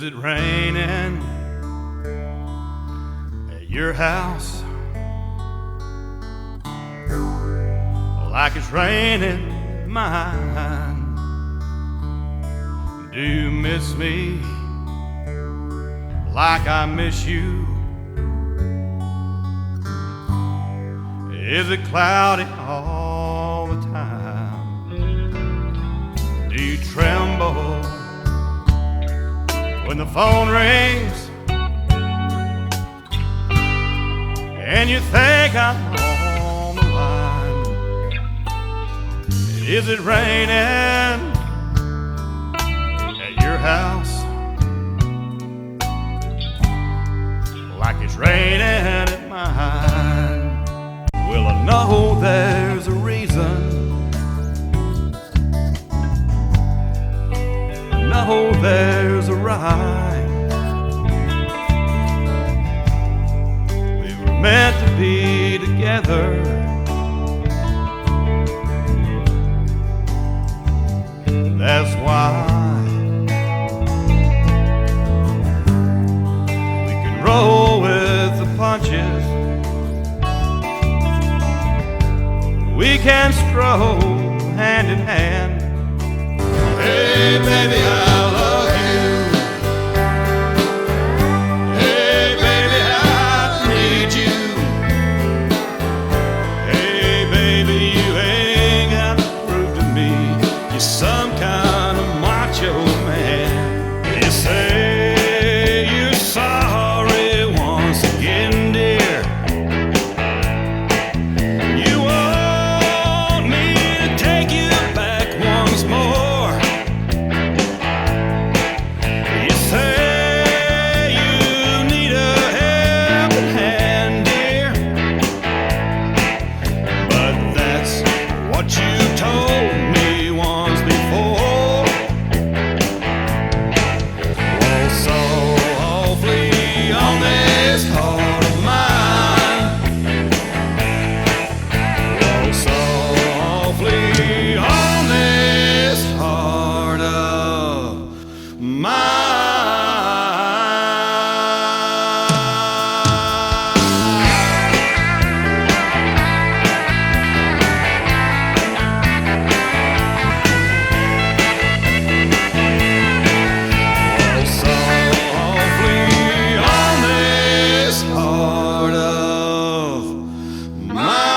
Is it raining at your house like it's raining at mine? Do you miss me like I miss you? Is it cloudy all the time? Do you tremble when the phone rings and you think I'm on the line? Is it raining at your house like it's raining at mine? Well, I know there's a reason, I know there's a rhyme. We were meant to be together, that's why we can roll with the punches, we can stroll hand in hand. Hey baby, I love you. Hey baby, I need you. Hey baby, you ain't got to prove to me you're some kind of macho man. You say you're sorry once again, dear. You want me to take you back once more. My